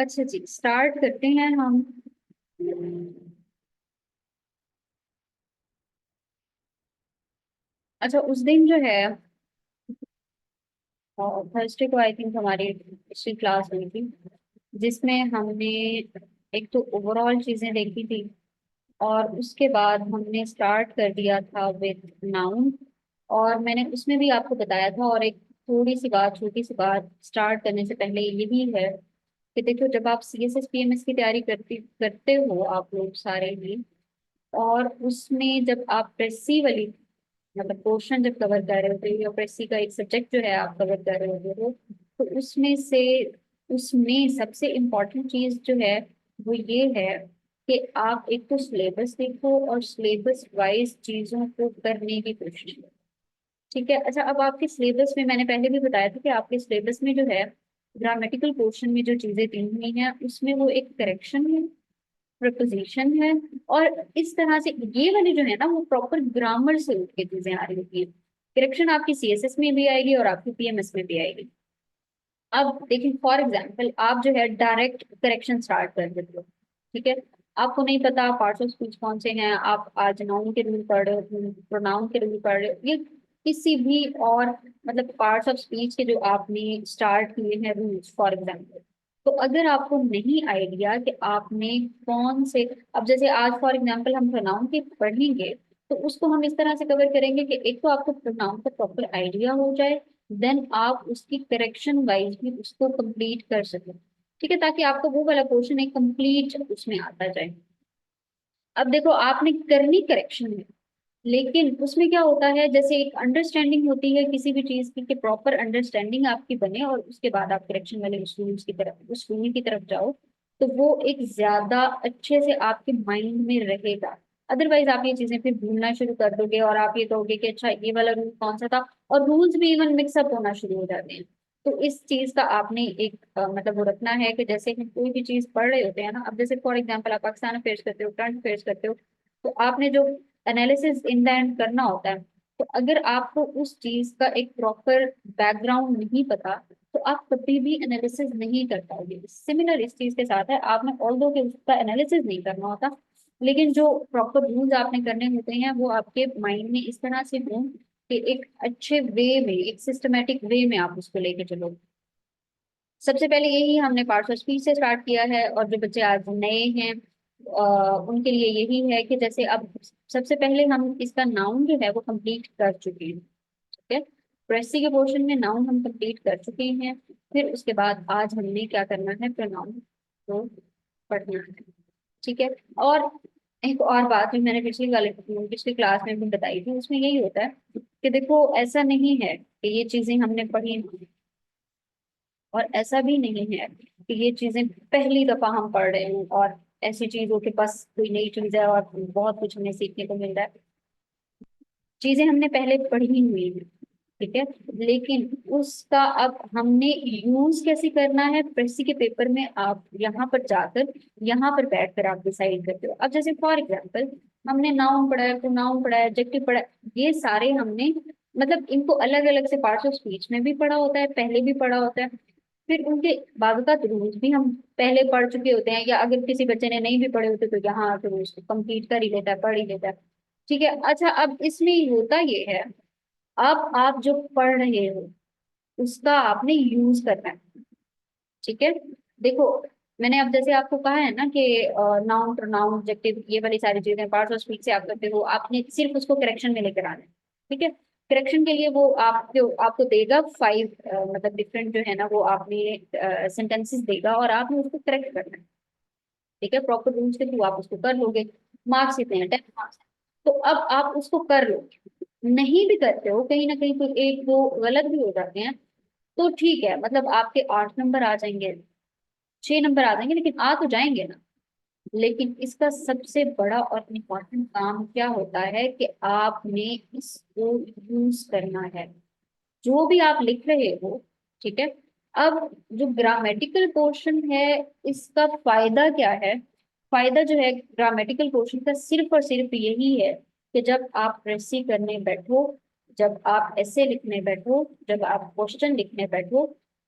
अच्छा जी, स्टार्ट करते हैं हम। अच्छा, उस दिन जो है थर्सडे को आई थिंक हमारी हिस्ट्री क्लास हुई थी, जिसमें हमने एक तो ओवरऑल चीजें देखी थी, और उसके बाद हमने स्टार्ट कर दिया था विद नाउन। और मैंने उसमें भी आपको बताया था, और एक थोड़ी सी बात, छोटी सी बात स्टार्ट करने से पहले ये भी है कि देखो, जब आप C S S P M S की तैयारी करते हो आप लोग सारे ही, और उसमें जब आप प्रेसी वाली मतलब पोर्शन जब कवर कर रहे होते हो, या प्रेसी का एक सब्जेक्ट जो है आप कवर कर रहे होते हो, तो उसमें सबसे इम्पोर्टेंट चीज जो है वो ये है कि आप एक तो सिलेबस देखो और सिलेबस वाइज चीजों को करने की कोशिश करो। ठीक है। अच्छा, अब आपके सिलेबस में मैंने पहले भी बताया था कि आपके सिलेबस में जो है ग्रामेटिकल पोर्शन में जो चीजें दी हुई हैं उसमें वो एक करेक्शन है, प्रपोजिशन है, और इस तरह से ये वाली जो है ना वो प्रॉपर ग्रामर से उठ के चीजें आ रही होती है। करेक्शन आपकी सीएसएस में भी आएगी और आपकी पीएमएस में भी आएगी। अब देखिए, फॉर एग्जांपल आप जो है डायरेक्ट करेक्शन स्टार्ट कर देते हो। ठीक है। आपको नहीं पता पार्ट्स ऑफ स्पीच कौन से हैं, आप आज नाउन के रूल पढ़ रहे हो, प्रोनाउन के रूल पढ़ रहे हो, ये किसी भी और मतलब पार्ट्स ऑफ स्पीच के जो आपने स्टार्ट किए हैं रूल्स फॉर एग्जांपल, तो अगर आपको नहीं आइडिया कि आपने कौन से, अब जैसे आज फॉर एग्जांपल हम प्रोनाउन के पढ़ेंगे, तो उसको हम इस तरह से कवर करेंगे कि एक तो आपको प्रोनाउन का प्रॉपर आइडिया हो जाए, देन आप उसकी करेक्शन वाइज भी उसको कंप्लीट कर सकें। ठीक है, ताकि आपको वो वाला पोर्शन एक कंप्लीट उसमें आता जाए। अब देखो, आपने करनी करेक्शन है, लेकिन उसमें क्या होता है, जैसे एक अंडरस्टैंडिंग होती है किसी भी चीज की, कि प्रॉपर अंडरस्टैंडिंग आपकी बने और उसके बाद आप करेक्शन वाले उस रूल्स की तरफ, उस रूल की तरफ जाओ, तो वो एक ज्यादा अच्छे से आपके माइंड में रहेगा। अदरवाइज आप ये चीजें फिर भूलना शुरू कर दोगे और आप ये कहोगे कि अच्छा ये वाला रूल कौन सा था, और रूल्स भी इवन मिक्सअप होना शुरू हो जाते हैं। तो इस चीज का आपने एक मतलब वो रखना है कि जैसे हम कोई भी चीज पढ़ रहे होते हैं ना, अब जैसे फॉर एग्जाम्पल आप पाकिस्तान अफेयर्स करते हो, करंट अफेयर्स करते हो, तो आपने जो एनालिसिस इन द एंड करना होता है, तो अगर आपको उस चीज का एक प्रॉपर बैकग्राउंड नहीं पता, तो आप कभी भी एनालिसिस नहीं कर पाओगे। सिमिलर इस चीज के साथ है, आपने ऑल्दो कि उसका एनालिसिस नहीं करना होता, लेकिन जो प्रॉपर रूल्स आपने करने होते हैं वो आपके माइंड में इस तरह से हों कि एक अच्छे वे में, एक सिस्टमेटिक वे में आप उसको लेके चलो। सबसे पहले यही हमने पार्ट्स ऑफ स्पीच से स्टार्ट किया है, और जो बच्चे आज नए हैं उनके लिए यही है कि जैसे अब सबसे पहले हम इसका नाउन जो है वो कंप्लीट कर चुके हैं। ठीक है। प्रेसी के पोर्शन में नाउन हम कंप्लीट कर चुके हैं। फिर उसके बाद आज हमने क्या करना है, प्रोनाउन को पढ़ना है। ठीक है। और एक और बात जो मैंने पिछली क्लास में भी बताई थी, उसमें यही होता है कि देखो, ऐसा नहीं है कि ये चीजें हमने पढ़ी हैं, और ऐसा भी नहीं है कि ये चीजें पहली दफा हम पढ़ रहे हैं और ऐसी चीजों के पास कोई नई चीज है और बहुत कुछ हमें सीखने को मिल रहा है। चीजें हमने पहले पढ़ी हुई हैं। ठीक है। लेकिन उसका अब हमने यूज कैसे करना है, प्रेसी के पेपर में आप यहाँ पर जाकर, यहाँ पर बैठकर आप डिसाइड करते हो। अब जैसे फॉर एग्जाम्पल हमने नाउन पढ़ा है, प्रोनाउन पढ़ा है, एडजेक्टिव पढ़ा है, ये सारे हमने मतलब इनको अलग अलग से पार्ट्स ऑफ स्पीच में भी पढ़ा होता है, पहले भी पढ़ा होता है। फिर उनके बावजूद रूल्स भी हम पहले पढ़ चुके होते हैं, या अगर किसी बच्चे ने नहीं भी पढ़े होते तो यहाँ फिर उसको कंप्लीट कर ही लेता है, पढ़ ही लेता है। ठीक है। अच्छा, अब इसमें होता ये है, अब आप जो पढ़ रहे हो उसका आपने यूज करना है। ठीक है। देखो, मैंने अब जैसे आपको कहा है ना कि नाउन प्रोनाउन ऑब्जेक्टिव ये वाली सारी चीजें पार्ट्स ऑफ स्पीच से आप करते हो, आपने सिर्फ उसको करेक्शन में लेकर आना है। ठीक है। करेक्शन के लिए वो आपको आपको देगा 5 मतलब डिफरेंट जो है ना वो आपने सेंटेंसेस देगा, और आपने उसको करेक्ट करना है। ठीक है। प्रॉपर रूल्स के थ्रू आप उसको कर लोगे। मार्क्स कितने हैं, 10 मार्क्स। तो अब आप उसको कर लो। नहीं भी करते हो, कहीं ना कहीं कोई एक दो गलत भी हो जाते हैं, तो ठीक है, मतलब आपके 8 नंबर आ जाएंगे, 6 नंबर आ जाएंगे, लेकिन आ तो जाएंगे ना। लेकिन इसका सबसे बड़ा और इम्पोर्टेंट काम क्या होता है कि आपने इसको यूज करना है, जो भी आप लिख रहे हो। ठीक है। अब जो ग्रामेटिकल पोर्शन है, इसका फायदा क्या है, फायदा जो है ग्रामेटिकल पोर्शन का सिर्फ और सिर्फ यही है कि जब आप रेसी करने बैठो, जब आप ऐसे लिखने बैठो, जब आप क्वेश्चन लिखने बैठो,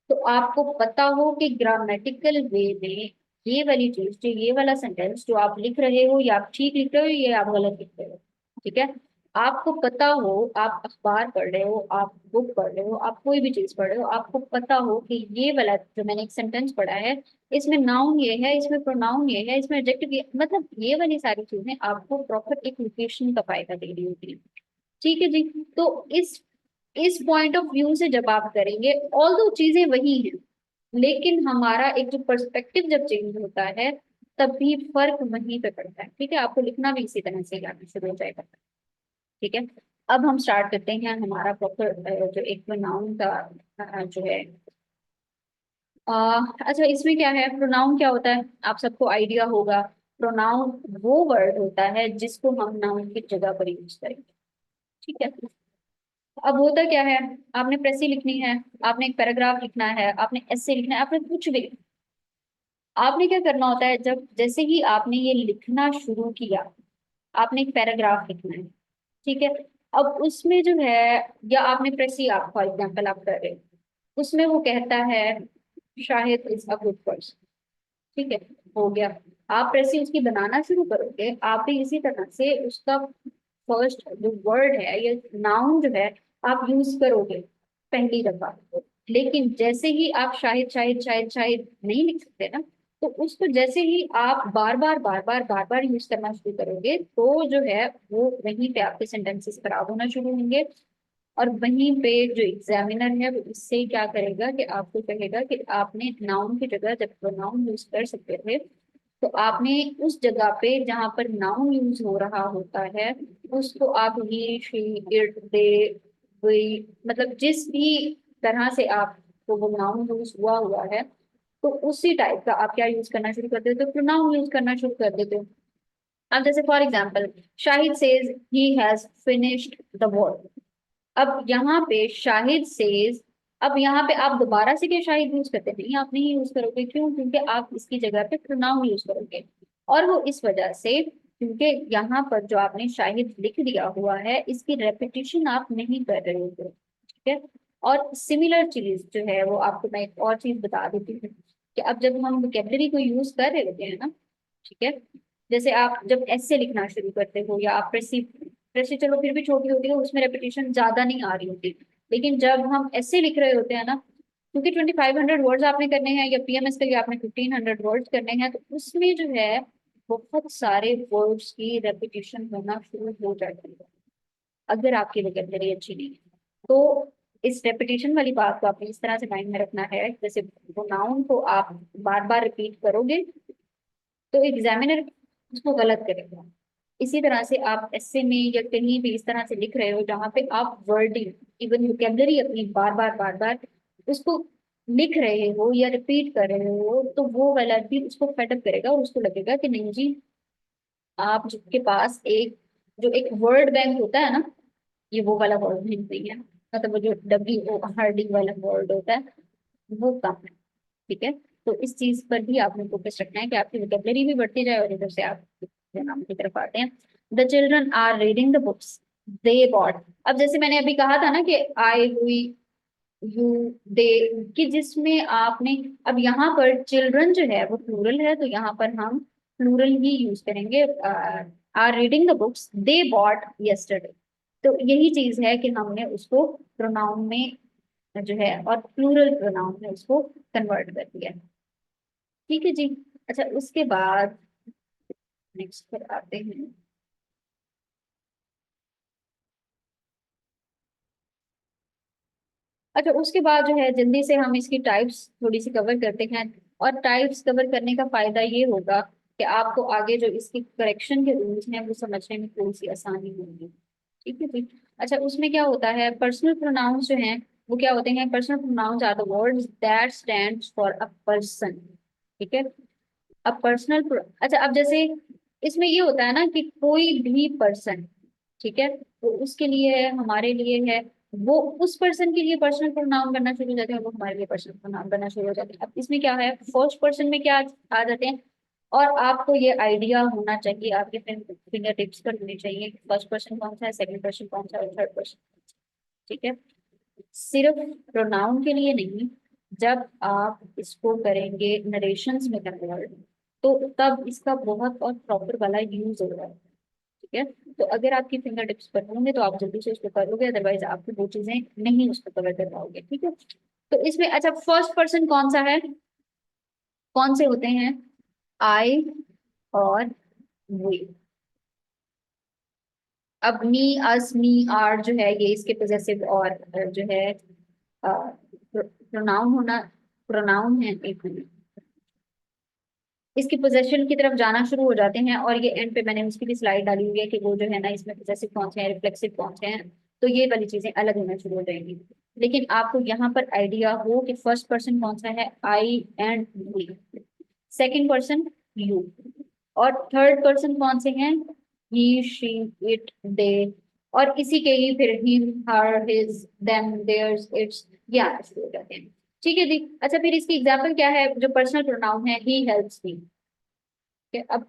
तो आपको पता हो कि ग्रामेटिकल वे में ये वाली चीज, जो ये वाला सेंटेंस जो आप लिख रहे हो, या आप ठीक लिख रहे हो या आप गलत लिख रहे हो। ठीक है, आपको पता हो, आप अखबार पढ़ रहे हो, आप बुक पढ़ रहे हो, आप कोई भी चीज पढ़ रहे हो, आपको पता हो कि ये वाला जो मैंने एक सेंटेंस पढ़ा है, इसमें नाउन ये है, इसमें प्रोनाउन ये है, इसमें एडजेक्टिव ये, मतलब ये वाली सारी चीजें आपको प्रॉपर एक लोकेशन का फायदा दे रही होती है। ठीक है जी। तो इस पॉइंट ऑफ व्यू से जब आप करेंगे, ऑल दो चीजें वही हैं, लेकिन हमारा एक जो पर्सपेक्टिव जब चेंज होता है, तब भी फर्क वहीं पे पड़ता है। ठीक है, आपको लिखना भी इसी तरह से ही आना शुरू हो जाएगा। ठीक है, अब हम स्टार्ट करते हैं हमारा प्रॉपर जो एक नाउन का जो है। अच्छा, इसमें क्या है, प्रोनाउन क्या होता है, आप सबको आइडिया होगा। प्रोनाउन वो वर्ड होता है जिसको हम नाउन की जगह पर यूज करेंगे। ठीक है, अब होता क्या है, आपने प्रेसी लिखनी है, आपने एक पैराग्राफ लिखना है, आपने एसे लिखना है, आपने कुछ भी, आपने क्या करना होता है, जब जैसे ही आपने ये लिखना शुरू किया, आपने एक पैराग्राफ लिखना है। ठीक है, अब उसमें जो है, या आपने प्रेसी, आप फॉर एग्जाम्पल आप कर रहे हो, उसमें वो कहता है Shahid is a good person. ठीक है, हो गया। आप प्रेसी उसकी बनाना शुरू करोगे, आप भी इसी तरह से उसका फर्स्ट जो वर्ड है या नाउन जो है, आप यूज करोगे पहली दफा। लेकिन जैसे ही आप शायद शायद शायद शायद नहीं लिख सकते ना, तो उसको जैसे ही आप बार बार बार बार बार बार यूज करना शुरू करोगे, तो जो है वो वहीं पे आपके सेंटेंसेस खराब होना शुरू होंगे। और वहीं पे जो एग्जामिनर है वो इससे क्या करेगा कि आपको कहेगा कि आपने नाउन की जगह जब प्रोनाउन यूज कर सकते थे, तो आपने उस जगह पे जहां पर नाउन यूज हो रहा होता है, उसको आप ही शी इट दे वी, मतलब जिस भी तरह से आपको वो नाउन यूज हुआ हुआ है, तो उसी टाइप का आप क्या यूज करना शुरू कर देते हो, प्रोनाउन यूज करना शुरू कर देते हो। अब जैसे for example, Shahid says he has finished the work. अब यहाँ पे शाहिद सेज, अब यहाँ पे आप दोबारा से क्या शाहिद यूज करते नहीं, आप नहीं यूज करोगे, क्यों, क्योंकि आप इसकी जगह पे प्रोनाउन यूज करोगे। और वो इस वजह से, क्योंकि यहाँ पर जो आपने शाहिद लिख दिया हुआ है, इसकी रेपिटेशन आप नहीं कर रहे होगे। ठीक है, और सिमिलर चीज जो है वो आपको मैं एक और चीज बता देती हूँ, कि अब जब हम वोकेबलरी को यूज कर रहे होते हैं ना, ठीक है, जैसे आप जब ऐसे लिखना शुरू करते हो, या आप प्रेसी चलो फिर भी छोटी होती है, उसमें रेपिटेशन ज्यादा नहीं आ रही होती। लेकिन जब हम ऐसे लिख रहे होते हैं ना, क्योंकि 2500 वर्ड्स आपने करने हैं, या पीएमएस के लिए आपने 1500 वर्ड्स करने हैं, तो उसमें जो है बहुत सारे वर्ड्स की रेपिटेशन होना शुरू हो जाती है, अगर आपकी वोकेबलरी अच्छी नहीं है। तो इस रेपिटेशन वाली बात को आपने इस तरह से माइंड में रखना है, जैसे वो नाउन को आप बार बार रिपीट करोगे, तो एग्जामिनर उसको गलत करेगा। इसी तरह से आप ऐसे में या कहीं भी इस तरह से लिख रहे हो जहां पे आप वर्डिंग, इवन वोकेबलरी अपनी बार बार बार बार उसको लिख रहे हो या रिपीट कर रहे हो, तो वो वाला भी उसको फेडअप करेगा, और उसको लगेगा कि नहीं जी, आप जिसके पास एक जो एक वर्ड बैंक होता है ना, ये वो वाला वर्ड नहीं है, मतलब वो जो WORD वाला वर्ड होता है, वो कम है। ठीक है, तो इस चीज पर भी आपने फोकस रखना है कि आपकी वोकेबलरी भी बढ़ती जाए, और इधर से आप नाम की तरफ आते हैं। The children are reading the books they bought. अब जैसे मैंने अभी कहा था ना कि आई हुई, यू, दे, कि जिसमें आपने, अब यहाँ पर चिल्ड्रन जो है वो प्लूरल है, तो यहाँ पर हम प्लूरल ही यूज करेंगे। Are reading the books they bought yesterday. तो यही चीज है कि हमने उसको प्रोनाउन में जो है, और प्लूरल प्रोनाउन में उसको कन्वर्ट कर दिया। ठीक है जी। अच्छा, उसके बाद नेक्स्ट पर आते हैं। अच्छा, उसके बाद जो है जल्दी से हम इसकी टाइप्स थोड़ी सी कवर करते हैं। और टाइप्स कवर करने का फायदा ये होगा कि आपको आगे जो इसकी करेक्शन के रूल्स हैं वो समझने में थोड़ी सी आसानी होगी। ठीक है जी। अच्छा, उसमें क्या होता है, पर्सनल प्रोनाउंस जो हैं वो क्या होते हैं, personal pronouns are the words that stands for a person. ठीक है, अब अच्छा, अब जैसे इसमें ये होता है ना कि कोई भी पर्सन, ठीक है, तो उसके लिए हमारे लिए है, वो उस पर्सन के लिए पर्सनल प्रोनाउन बनना शुरू हो जाते हैं, वो हमारे लिए पर्सनल प्रोनाउन बनना शुरू हो जाते हैं। अब इसमें क्या है, फर्स्ट पर्सन में क्या आ जाते हैं, और आपको ये आइडिया होना चाहिए, आपके फिंगर टिप्स पर होनी चाहिए कि फर्स्ट पर्सन कौन सा है, सेकंड पर्सन कौन सा है, और थर्ड पर्सन। ठीक है, सिर्फ प्रोनाउन के लिए नहीं, जब आप इसको करेंगे नरेशंस में कन्वर्ट, तो तब इसका बहुत और प्रॉपर वाला यूज होगा। ठीक है, तो अगर आपकी फिंगर टिप्स पर होंगे तो आप जल्दी से उसको करोगे, अदरवाइज आपको वो चीजें नहीं उसको कवर कर पाओगे। ठीक है, तो इसमें अच्छा फर्स्ट पर्सन कौन सा है, कौन से होते हैं, आई और वे। अब मी, अस, मी, आर जो है ये इसके पोजेसिव और जो है प्रोनाउन होना, प्रोनाउन है। एक मिनट, इसकी पोजेशन की तरफ जाना शुरू हो जाते हैं, और ये एंड पे मैंने उसकी भी स्लाइड डाली हुई है कि वो जो है ना इसमें पोजेसिव कौन से हैं, रिफ्लेक्सिव कौन से हैं, तो ये वाली चीजें अलग होना शुरू हो जाएंगी। लेकिन आपको यहाँ पर आइडिया हो कि फर्स्ट पर्सन कौन सा है, I and we, second person you, और थर्ड पर्सन कौन से हैं, ही, शी, इट, दे, और इसी के ही फिर ही, हर, हिज, देम, देयर्स, इट्स, ये आना शुरू हो जाते हैं। ठीक है जी। अच्छा फिर इसकी एग्जाम्पल क्या है, जो पर्सनल प्रोनाउन है, ही हेल्प्स मी। अब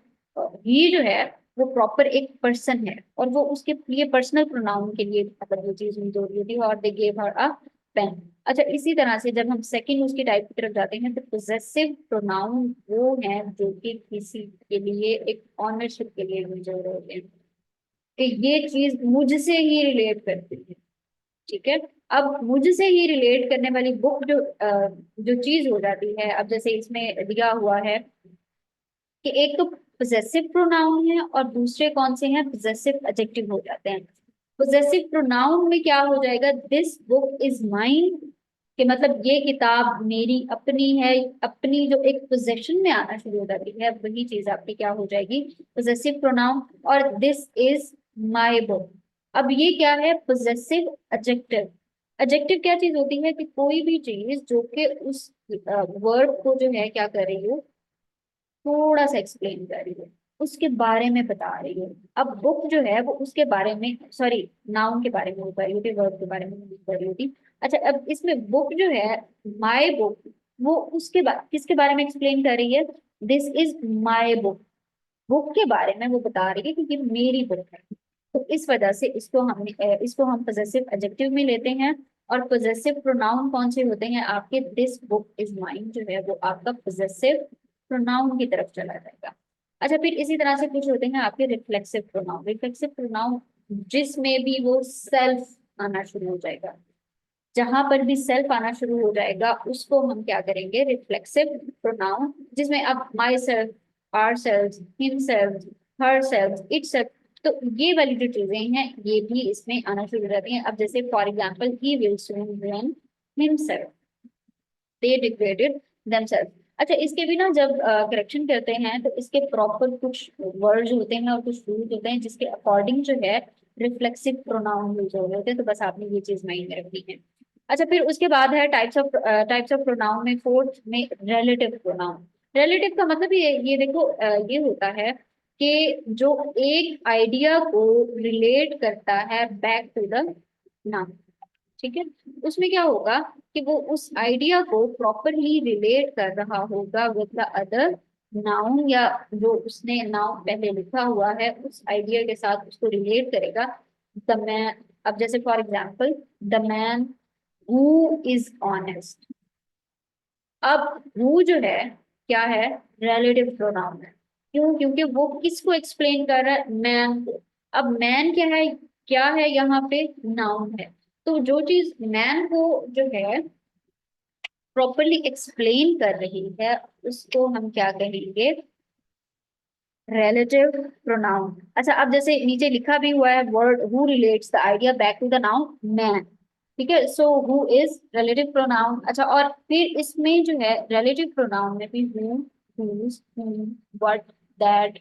ही जो है वो प्रॉपर एक पर्सन है, और वो उसके लिए पर्सनल प्रोनाउन के लिए मतलब ये चीज यूज हो रही होती है, और they gave her a pen. अच्छा इसी तरह से जब हम सेकंड उसकी टाइप की तरफ जाते हैं, तो पोजेसिव प्रोनाउन वो है जो कि किसी के लिए एक ऑनरशिप के लिए यूज हो रहे होते हैं, कि ये चीज मुझसे ही रिलेट करती है। ठीक है, अब मुझसे ही रिलेट करने वाली बुक जो चीज हो जाती है, अब जैसे इसमें दिया हुआ है कि एक तो पोजेसिव प्रोनाउन है और दूसरे कौन से हैं, पोजेसिव एडजेक्टिव हो जाते हैं। पोजेसिव प्रोनाउन में क्या हो जाएगा, दिस बुक इज माइन, कि मतलब ये किताब मेरी अपनी है, अपनी जो एक पोजेशन में आना शुरू हो जाती है वही चीज आपकी क्या हो जाएगी, पोजेसिव प्रोनाउन। और दिस इज माय बुक, अब ये क्या है, पोजेसिव एडजेक्टिव। एडजेक्टिव क्या चीज होती है, कि कोई भी चीज जो कि उस वर्ब को जो है क्या कर रही हो, थोड़ा सा एक्सप्लेन कर रही है, उसके बारे में बता रही है। अब बुक जो है वो उसके बारे में, सॉरी, नाउन के बारे में बता रही होती, वर्ब के बारे में नहीं कर रही होती। अच्छा अब इसमें बुक जो है, माय बुक, वो उसके किसके बारे में एक्सप्लेन कर रही है, this is my book, book के बारे में वो बता रही है कि ये मेरी बुक है। तो इस वजह से इसको हम पोजेसिव एडजेक्टिव में लेते हैं। और पोजेसिव प्रोनाउन कौन से होते हैं आपके, दिस बुक इज माइन जो है वो आपका पोजेसिव प्रोनाउन की तरफ चला जाएगा। अच्छा फिर इसी तरह से कुछ होते हैं आपके रिफ्लेक्सिव प्रोनाउन। रिफ्लेक्सिव प्रोनाउन जिसमें भी वो सेल्फ आना शुरू हो जाएगा, जहां पर भी सेल्फ आना शुरू हो जाएगा उसको हम क्या करेंगे, रिफ्लेक्सिव प्रोनाउन, जिसमें अब myself, ourself, himself, herself, itself, तो ये वाली जो चीजें हैं ये भी इसमें आना शुरू हो जाती हैं। अब जैसे for example, he will soon run himself, they degraded themself. अच्छा इसके भी ना जब करेक्शन करते हैं तो इसके प्रॉपर कुछ वर्ड्स होते हैं और कुछ रूल्स होते हैं जिसके अकॉर्डिंग जो है रिफ्लेक्सिव प्रोनाउन यूज हो रहे होते हैं, तो बस आपने ये चीज माइंड में रखनी है। अच्छा फिर उसके बाद है टाइप्स ऑफ प्रोनाउन में फोर्थ में रिलेटिव प्रोनाउन। रिलेटिव का मतलब ये देखो ये होता है कि जो एक आइडिया को रिलेट करता है बैक टू द नाउन। ठीक है, उसमें क्या होगा कि वो उस आइडिया को प्रॉपरली रिलेट कर रहा होगा विद द अदर नाउन, या जो उसने नाउन पहले लिखा हुआ है उस आइडिया के साथ उसको रिलेट करेगा। द मैन, अब जैसे for example, the man who is honest. अब हु जो है क्या है, रिलेटिव प्रोनाउन है। क्यों, क्योंकि वो किसको एक्सप्लेन कर रहा है, मैन को। अब मैन क्या है, क्या है यहाँ पे, नाउन है। तो जो चीज मैन को जो है प्रॉपरली एक्सप्लेन कर रही है उसको हम क्या कहेंगे, रिलेटिव प्रोनाउन। अच्छा अब जैसे नीचे लिखा भी हुआ है, word who relates the idea back to the noun man. ठीक है, so who is relative pronoun. अच्छा और फिर इसमें जो है रिलेटिव प्रोनाउन में भी who, whose, whom, what, that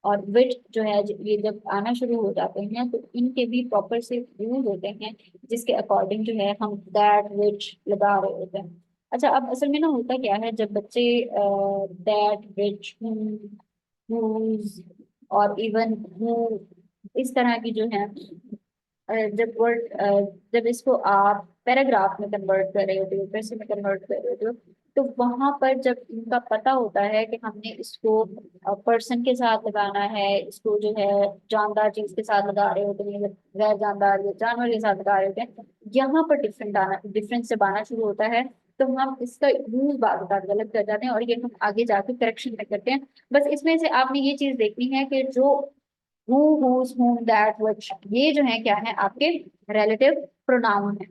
और which जो है ये जब आना शुरू हो जाते हैं तो इनके भी प्रॉपर से यूज होते हैं, जिसके अकॉर्डिंग जो है हम that which लगा रहे होते हैं। अच्छा अब असल में ना होता क्या है, जब बच्चे that which whom, whose और इवन who इस तरह की जो है जब इसको आप पैराग्राफ में कन्वर्ट कर रहे होते हो, पैसे में कन्वर्ट कर रहे होते हो, तो वहां पर जब इनका पता होता है कि हमने इसको पर्सन के साथ लगाना है, इसको जो है जानदार चीज के साथ लगा रहे होते हैं, या गैर जानदार या जानवर के साथ लगा रहे होते हैं, यहाँ पर डिफरेंस जब आना शुरू होता है तो हम इसका यूज बार बार गलत कर जाते हैं और ये हम आगे जाके करेक्शन में करते हैं। बस इसमें से आपने ये चीज देखनी है कि जो who, whose, whom, that, which, ये जो है क्या है आपके रिलेटिव प्रोनाउन है।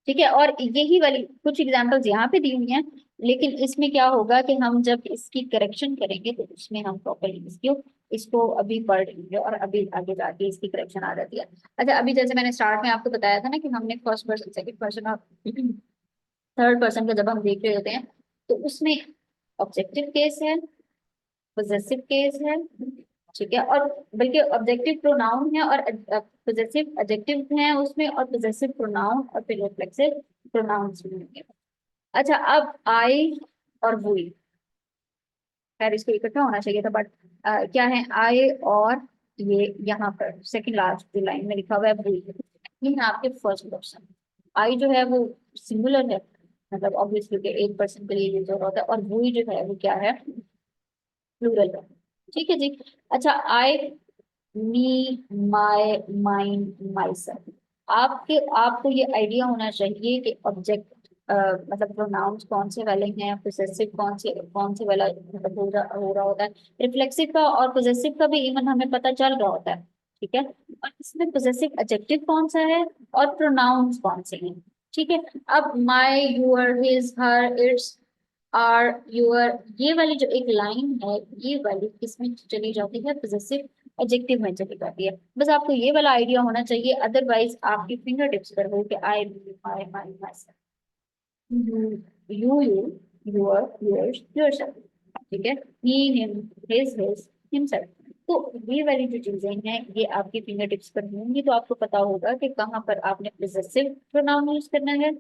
ठीक है, और यही वाली कुछ एग्जांपल्स यहाँ पे दी हुई हैं, लेकिन इसमें क्या होगा कि हम जब इसकी करेक्शन करेंगे तो उसमें हम प्रॉपरली इसको इसको अभी पढ़ लेंगे और अभी आगे जाके इसकी करेक्शन आ जाती है। अच्छा, अभी जैसे मैंने स्टार्ट में आपको बताया था ना कि हमने फर्स्ट पर्सन, सेकंड पर्सन और थर्ड पर्सन का जब हम देख रहे होते हैं तो उसमें ऑब्जेक्टिव केस है, पोजेसिव केस है, ठीक है, और बल्कि ऑब्जेक्टिव प्रोनाउन है और पोजेसिव एडजेक्टिव है उसमें, और पोजेसिव प्रोनाउन और फिर रिफ्लेक्सिव प्रोनाउंस भी होंगे। अच्छा, अब आई और वुई, खैर इसको इकट्ठा होना चाहिए था बट क्या है, आई और ये यहाँ पर सेकंड लास्ट जो लाइन में लिखा हुआ है वुई, ये है आपके फर्स्ट पर्सन। आई जो है वो सिंगुलर है, मतलब ऑब्वियसली एक पर्सन के लिए यूज हो रहा होता है, और वुई जो है वो क्या है, प्लूरल है। ठीक है जी। अच्छा, आई, मी, माय, माइन, माई सेल्फ, आपके आपको ये आइडिया होना चाहिए कि ऑब्जेक्ट मतलब प्रोनाउंस कौन से वाले हैं, पोजेसिव कौन से वाला मतलब हो रहा होता है, रिफ्लेक्सिव का और पोजेसिव का भी इवन हमें पता चल रहा होता है। ठीक है, और इसमें पोजेसिव एडजेक्टिव कौन सा है और प्रोनाउंस कौन से हैं। ठीक है, अब my, your, his, her, its, our, your, ये वाली जो एक लाइन है, ये वाली किसमें चली जाती है, पोजेसिव एडजेक्टिव में चली जाती है। बस आपको ये वाला आइडिया होना चाहिए, अदरवाइज आपकी फिंगर टिप्स पर हो कि I, my, my, myself, you, your, yours, yourself. ठीक है, ही, हिम, हिज, हिमसेल्फ। तो ये वाली जो चीजें हैं ये आपकी फिंगर टिप्स पर होंगी, तो आपको पता होगा कि कहाँ पर आपने पोजेसिव प्रोनाउन यूज करना है,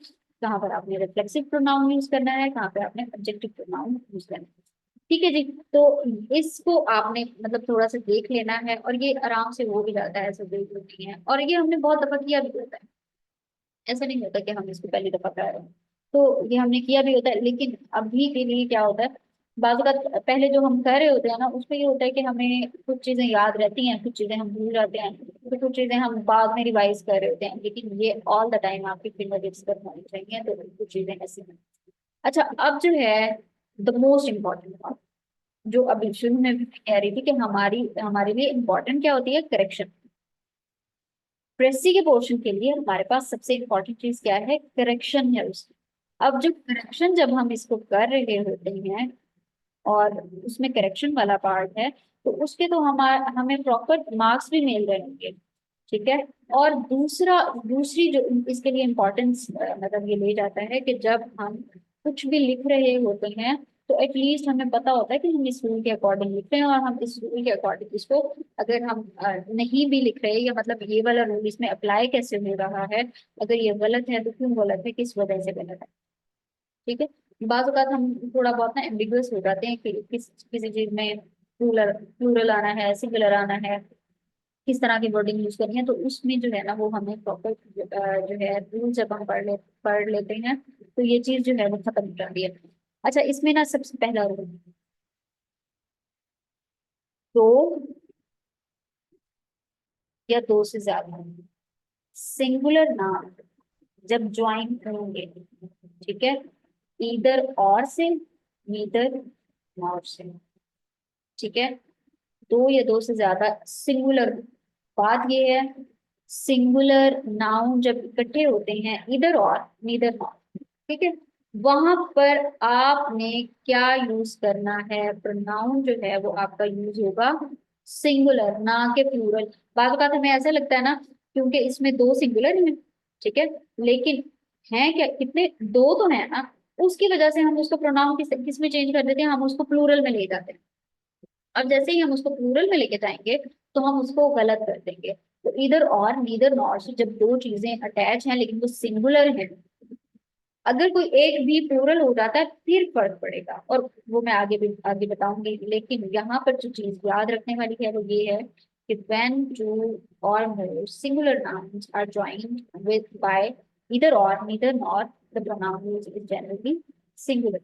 कहाँ पर आपने रिफ्लेक्सिव प्रोनाउन यूज करना है, कहाँ पर आपने ऑब्जेक्टिव प्रोनाउन यूज करना है। ठीक है जी। तो इसको आपने मतलब थोड़ा सा देख लेना है, और ये आराम से हो भी जाता है, ऐसे देख लेती हैं, और ये हमने बहुत दफा किया भी होता है, ऐसा नहीं होता कि हम इसको पहली दफा कर रहे हैं। तो ये हमने किया भी होता है, लेकिन अभी के लिए क्या होता है, बाजू का पहले जो हम कर रहे होते हैं ना उसमें ये होता है कि हमें कुछ चीजें याद रहती हैं, कुछ चीजें हम भूल जाते हैं, तो कुछ चीजें हम बाद में रिवाइज कर रहे होते हैं, लेकिन ये ऑल द टाइम आपकी फिंगर टिप्स पर होनी चाहिए, तो कुछ चीजें ऐसी हैं। अच्छा, अब जो है द मोस्ट इम्पोर्टेंट, जो अभी शुरू में भी कह रही थी कि हमारी हमारे लिए इम्पोर्टेंट क्या होती है, करेक्शन। प्रेसी के पोर्शन के लिए हमारे पास सबसे इम्पोर्टेंट चीज क्या है, करेक्शन है उसकी। अब जो करेक्शन जब हम इसको कर रहे होते हैं और उसमें करेक्शन वाला पार्ट है, तो उसके तो हमें प्रॉपर मार्क्स भी मिल रहे होंगे। ठीक है, और दूसरी जो इसके लिए इम्पोर्टेंस मतलब ये ले जाता है कि जब हम कुछ भी लिख रहे होते हैं तो एटलीस्ट हमें पता होता है कि हम इस रूल के अकॉर्डिंग लिख रहे हैं, और हम इस रूल के अकॉर्डिंग इसको, अगर हम नहीं भी लिख रहे, या मतलब ये वाला रूल इसमें अप्लाई कैसे हो रहा है, अगर ये गलत है तो क्यों गलत है, किस वजह से गलत है। ठीक है, बाज़ औक़ात हम थोड़ा बहुत ना एम्बिगुअस हो जाते हैं कि किसी चीज में प्लूरल प्लूरल आना है, सिंगुलर आना है, किस तरह की वर्डिंग यूज करनी है, तो उसमें जो है ना वो हमें प्रॉपर जो है रूल जब हम पढ़ लेते हैं तो ये चीज जो है वो खत्म हो जाती है। अच्छा, इसमें ना सबसे पहला रूल, दो या दो से ज्यादा सिंगुलर नाउन जब ज्वाइन होंगे, ठीक है, ईदर और से, नीदर नॉर से, ठीक है, दो या दो से ज्यादा सिंगुलर, बात ये है सिंगुलर नाउन जब इकट्ठे होते हैं इधर और नीदर नॉर, ठीक है, वहां पर आपने क्या यूज करना है, प्रोनाउन जो है वो आपका यूज होगा सिंगुलर, ना के प्लूरल। बात बात हमें ऐसा लगता है ना, क्योंकि इसमें दो सिंगुलर हैं, ठीक है, लेकिन हैं क्या, कितने, दो तो है ना, उसकी वजह से हम उसको प्रोनाउन किस में चेंज कर देते हैं, हम उसको प्लूरल में ले जाते हैं। अब जैसे ही हम उसको प्लूरल में लेके जाएंगे तो हम उसको गलत कर देंगे। तो इधर और नीदर नॉर से जब दो चीजें अटैच हैं लेकिन वो सिंगुलर हैं, अगर कोई एक भी प्लूरल हो जाता है फिर फर्क पड़ेगा, और वो मैं आगे बताऊंगी, लेकिन यहाँ पर जो चीज याद रखने वाली है वो ये है कि when two or more singular nouns are joined with by either or, neither nor, the pronoun used is generally singular।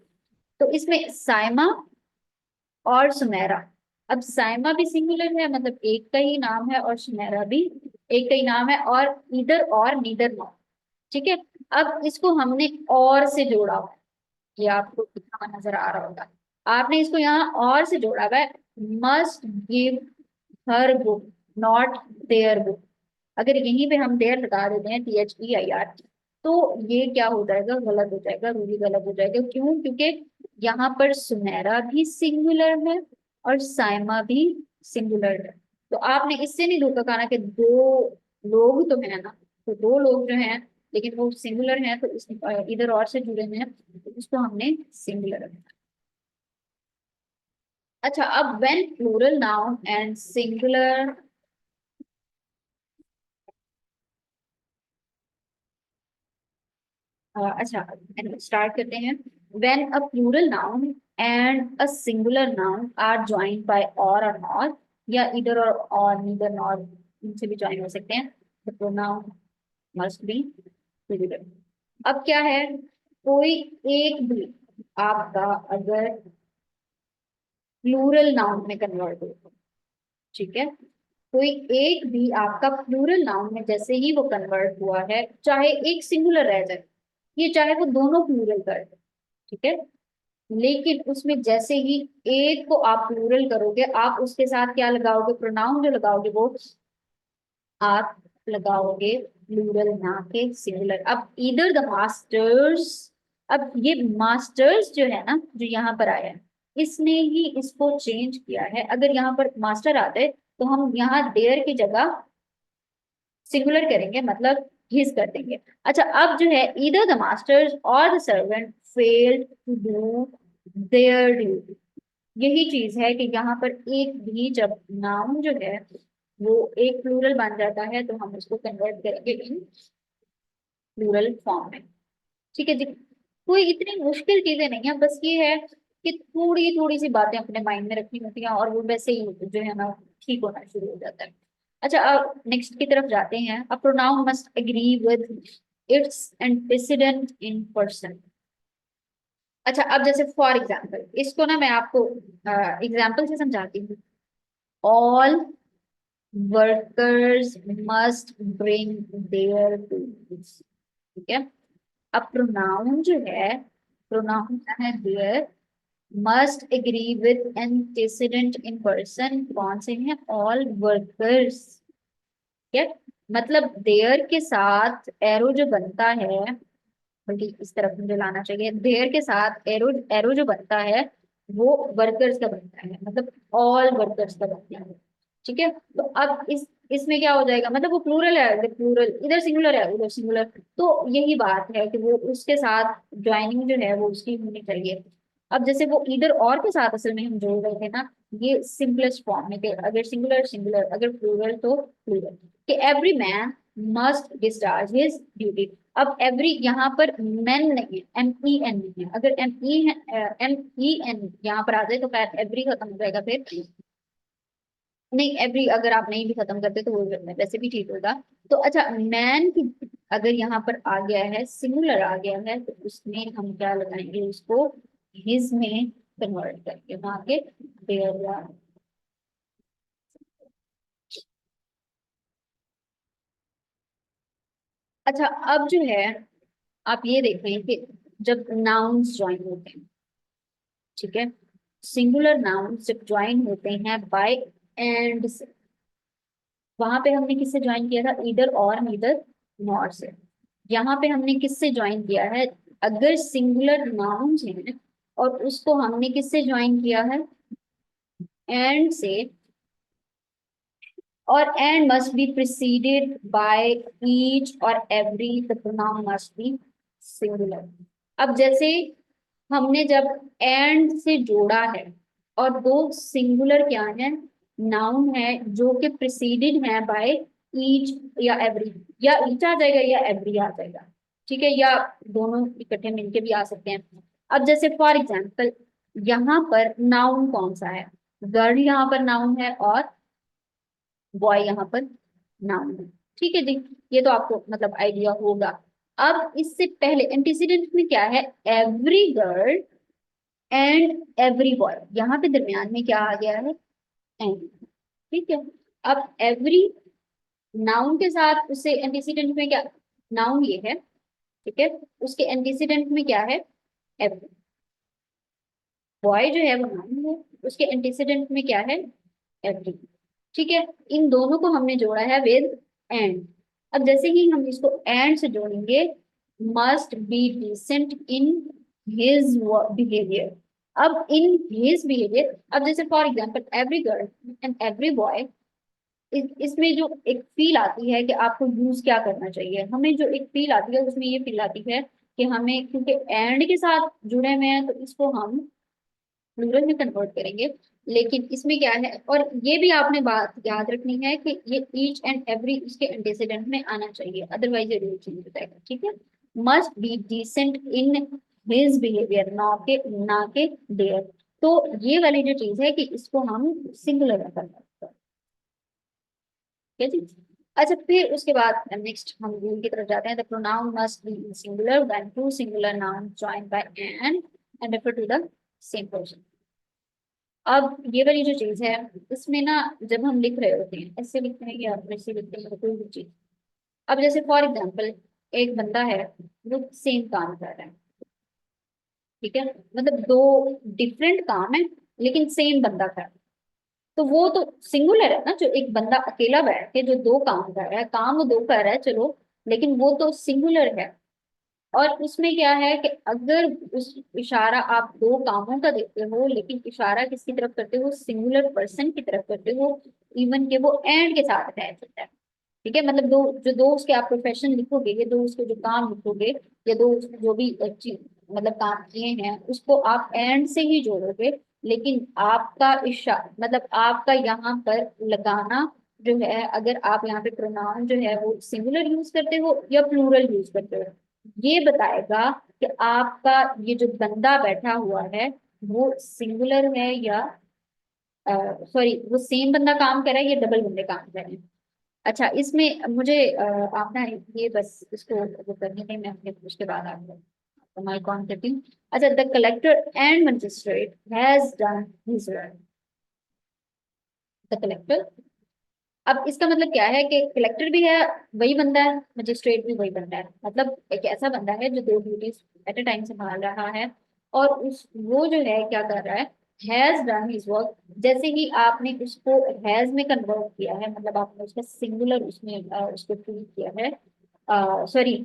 तो इसमें साइमा और सुनहरा, अब साइमा भी सिंगुलर है, मतलब एक का ही नाम है, और सुनहरा भी एक का ही नाम है, और इधर और नीदर नॉट, ठीक है, अब इसको हमने और से जोड़ा हुआ है, ये आपको लिखा हुआ नजर आ रहा होगा। आपने इसको यहाँ और से जोड़ा हुआ है, must give her book not their book. अगर यहीं पे हम देयर लगा देते हैं THEIR, तो ये क्या हो जाएगा, गलत हो जाएगा, रूली गलत हो जाएगा। क्यों? क्योंकि यहाँ पर सुनहरा भी सिंगुलर है और साइमा भी सिंगुलर है। तो आपने इससे नहीं धोखा खाना कि दो लोग तो है ना, तो दो लोग जो हैं लेकिन वो सिंगुलर हैं, तो इस इधर और से जुड़े हुए हैं, तो उसको हमने सिंगुलर रखा। अच्छा, अब when plural noun and singular, अच्छा स्टार्ट करते हैं। When a plural noun and a singular noun are joined by or not, या इधर और नीदर नॉर, इनसे भी ज्वाइन हो सकते हैं, the pronoun must be singular. अब क्या है, कोई एक भी आपका अगर प्लूरल नाउन में कन्वर्ट हो, ठीक है, कोई एक भी आपका प्लूरल नाउन में जैसे ही वो कन्वर्ट हुआ है, चाहे एक सिंगुलर रह जाए, ये चाहे वो दोनों प्लूरल कर दे, ठीक है, लेकिन उसमें जैसे ही एक को आप प्लूरल करोगे, आप उसके साथ क्या लगाओगे, प्रोनाउन जो लगाओगे वो आप लगाओगे प्लूरल ना के सिंगुलर। अब इधर द मास्टर्स, अब ये मास्टर्स जो है ना, जो यहाँ पर आया है, इसने ही इसको चेंज किया है। अगर यहाँ पर मास्टर आते तो हम यहाँ देयर की जगह सिंगुलर करेंगे, मतलब हिज कर देंगे। अच्छा, अब जो है इधर द मास्टर्स और the servant failed to do their duty, यही चीज है कि यहाँ पर एक भी जब नाउन जो है वो एक प्लूरल बन जाता है, तो हम उसको कन्वर्ट करेंगे इन प्लूरल फॉर्म में। ठीक है जी, कोई इतनी मुश्किल चीजें नहीं है, बस ये है कि थोड़ी थोड़ी सी बातें अपने माइंड में रखनी होती हैं, और वो वैसे ही जो है ना ठीक होना शुरू हो जाता है। अच्छा, अब नेक्स्ट की तरफ जाते हैं। A pronoun must agree with its antecedent in person. अच्छा, अब जैसे फॉर एग्जाम्पल, इसको ना मैं आपको एग्जाम्पल से समझाती हूँ। All workers must bring their tools, ठीक है। अब प्रोनाउन जो है, प्रोनाउन क्या है, their, must agree with antecedent in person, कौन से हैं, ऑल वर्कर्स, ठीक है। मतलब देयर के साथ एरो जो बनता है, बल्कि इस तरफ मुझे लाना चाहिए, देयर के साथ एरो एरो जो बनता है वो वर्कर्स का बनता है, मतलब ऑल वर्कर्स का बनता है, ठीक है। तो अब इस इसमें क्या हो जाएगा, मतलब वो प्लूरल है, प्लूरल इधर सिंगुलर है उधर सिंगुलर, तो यही बात है कि वो उसके साथ ज्वाइनिंग जो है वो उसकी होनी चाहिए। अब जैसे वो इधर और के साथ असल में हम जोड़ रहे थे ना, ये सिंपलेस्ट फॉर्म है कि अगर सिंगुलर सिंगुलर, अगर प्लूरल तो प्लूरल, कि every man must discharge his duty. अब एवरी यहाँ पर मैन नहीं है, MEN नहीं है, अगर MEN यहाँ पर आ जाए तो खैर एवरी खत्म हो जाएगा फिर, नहीं एवरी अगर आप नहीं भी खत्म करते तो वो वैसे भी ठीक होगा। तो अच्छा, मैन की अगर यहाँ पर आ गया है, सिंगुलर आ गया है, तो उसमें हम क्या लगाएंगे, उसको हिज में कन्वर्ट करके वहां के देयर या, अच्छा अब जो है आप ये देखें कि जब नाउन्स ज्वाइन होते हैं, ठीक है, सिंगुलर नाउन्स जब ज्वाइन होते हैं बाय एंड से, वहां पे हमने किससे ज्वाइन किया था, इधर और नीदर नॉर से। यहाँ पे हमने किससे ज्वाइन किया है, अगर सिंगुलर नाउन्स हैं और उसको हमने किससे ज्वाइन किया है, एंड से, और and must be preceded by each और every, the pronoun must be singular. अब जैसे हमने जब एंड से जोड़ा है और दो सिंगुलर क्या है, नाउन है जो कि प्रिसीडेड है बाय ईच या एवरी, या ईच आ जाएगा या एवरी आ जाएगा, ठीक है, या दोनों इकट्ठे मिलके भी आ सकते हैं। अब जैसे फॉर एग्जांपल, यहाँ पर नाउन कौन सा है, गर्ल यहाँ पर नाउन है और बॉय यहाँ पर नाउन है, ठीक है जी, ये तो आपको मतलब आइडिया होगा। अब इससे पहले एंटीसीडेंट में क्या है, every girl and every boy, यहाँ पे दरमियान में क्या आ गया है, एंड, ठीक है। अब एवरी नाउन के साथ उससे एंटीसीडेंट में क्या, नाउन ये है, ठीक है, उसके एंटीसीडेंट में क्या है, एवरी। बॉय जो है वो नाउन है, उसके एंटीसीडेंट में क्या है, एवरी। ठीक है, इन दोनों को हमने जोड़ा है विद एंड। अब जैसे ही हम इसको एंड से जोड़ेंगे, must be decent in his behaviour. अब इन हिज बिहेवियर, अब जैसे for example every girl and every boy, इसमें जो एक फील आती है कि आपको यूज क्या करना चाहिए, हमें जो एक फील आती है उसमें ये फील आती है कि हमें, क्योंकि एंड के साथ जुड़े हुए हैं तो इसको हम प्लूरल में कन्वर्ट करेंगे। लेकिन इसमें क्या है, और ये भी आपने बात याद रखनी है कि ये ईच एंड एवरी उसके एंटीसीडेंट में आना चाहिए, अदरवाइज ये रूल चेंज हो जाएगा। ठीक है, must be decent in his behaviour, ना के देयर। तो ये वाली जो चीज है कि इसको हम सिंगुलर में करना है। ठीक है जी। अच्छा, फिर उसके बाद नेक्स्ट हम रूल की तरफ जाते हैं। The pronoun must be in singular when two singular noun joined by and refer to the same person. अब ये वाली जो चीज है, इसमें ना जब हम लिख रहे होते हैं, ऐसे लिखते हैं या वैसे लिखते हैं, कोई भी चीज। अब जैसे फॉर एग्जांपल एक बंदा है जो सेम काम कर रहा है, ठीक है, मतलब दो डिफरेंट काम है लेकिन सेम बंदा कर रहा है, तो वो तो सिंगुलर है ना। जो एक बंदा अकेला बैठ के जो दो काम कर रहा है, काम वो दो कर रहा है चलो, लेकिन वो तो सिंगुलर है। और उसमें क्या है कि अगर उस इशारा आप दो कामों का देते हो लेकिन इशारा किसकी तरफ करते हो, सिंगुलर पर्सन की तरफ करते हो, इवन के वो एंड के साथ अटैच होता है। ठीक है, मतलब दो उसके आप प्रोफेशन लिखोगे, ये दो उसके जो काम लिखोगे, या दो जो भी चीज मतलब काम किए हैं उसको आप एंड से ही जोड़ोगे। लेकिन आपका इशा मतलब आपका यहाँ पर लगाना जो है, अगर आप यहाँ पे प्रोनाउन जो है वो सिंगुलर यूज करते हो या प्लूरल यूज करते हो, ये बताएगा कि आपका ये जो बंदा बैठा हुआ है वो सिंगुलर है या सॉरी, वो सेम बंदा काम कर रहा है या डबल बंदे काम कर रहे हैं। अच्छा, इसमें मुझे आप ना ये बस इसको वो करने में मैं अपने उसके बाद आपको मैं कॉल करती हूँ। अच्छा, the collector and magistrate has done his work. The collector, अब इसका मतलब क्या है कि कलेक्टर भी है वही बंदा है, मजिस्ट्रेट भी वही बंदा है, मतलब एक ऐसा बंदा है जो दो ड्यूटीज एट ए टाइम संभाल रहा है। और उस वो जो है क्या कर रहा है, हैज डन हिज वर्क। जैसे ही आपने उसको हैज में कन्वर्ट किया है, मतलब आपने उसका सिंगुलर उसमें उसको ट्रीट किया है, सॉरी,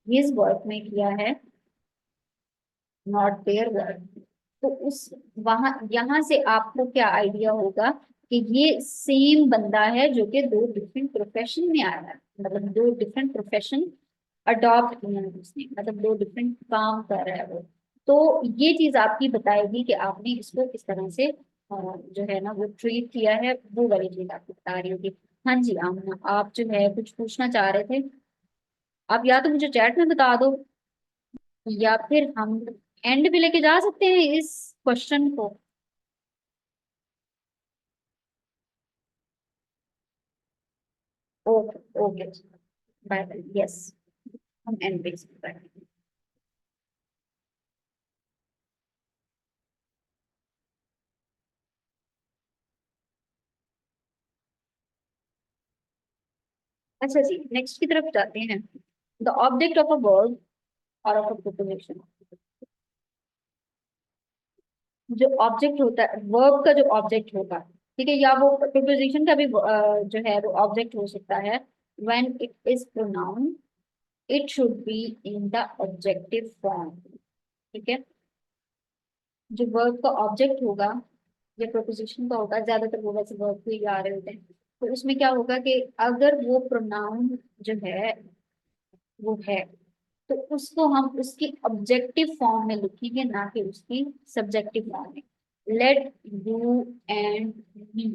हिज वर्क में किया है, नॉट देयर वर्क। तो उस वहां यहाँ से आपको क्या आइडिया होगा कि ये सेम बंदा है जो कि दो डिफरेंट प्रोफेशन में आया है, मतलब दो डिफरेंट प्रोफेशन अडॉप्ट किए हैं उसने, मतलब दो डिफरेंट काम कर रहा है वो। तो ये चीज आपकी बताएगी कि आपने इसको किस तरह से जो है ना वो ट्रीट किया है, वो वाली चीज आपको बता रही होगी। हाँ जी आमना, आप जो है कुछ पूछना चाह रहे थे, आप या तो मुझे चैट में बता दो या फिर हम एंड पे लेके जा सकते हैं इस क्वेश्चन को। Okay okay, bye bye, yes, हम एंड पे बाय। अच्छा जी, नेक्स्ट की तरफ जाते हैं। The object of a verb और ऑफ अ प्रोपोजिशन। जो ऑब्जेक्ट होता है वर्ब का, जो ऑब्जेक्ट होगा, ठीक है, या वो प्रोपोजिशन का भी जो है वो ऑब्जेक्ट हो सकता है। When it is pronoun it should be in the objective form. ठीक है, जो वर्ब का ऑब्जेक्ट होगा या प्रोपोजिशन का होगा, ज्यादातर वो वैसे वर्ब को ही आ रहे होते हैं, तो उसमें क्या होगा कि अगर वो प्रोनाउन जो है वो है, तो उसको हम उसकी ऑब्जेक्टिव फॉर्म में लिखेंगे, ना कि उसकी सब्जेक्टिव फॉर्म में। Let you and me,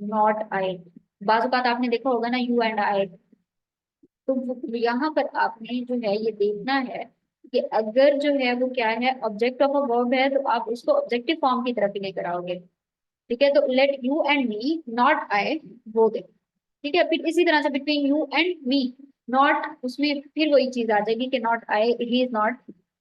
not I. बाजू बात आपने देखा होगा ना, यू एंड आई। तो यहाँ पर आपने जो है ये देखना है कि अगर जो है वो क्या है, ऑब्जेक्ट ऑफ अ वर्ब है, तो आप उसको ऑब्जेक्टिव फॉर्म की तरफ ही लेकर आओगे। ठीक है, तो late you and me, not I, both. ठीक है, फिर इसी तरह से between you and me, not, उसमें फिर वही चीज आ जाएगी कि not I, he is not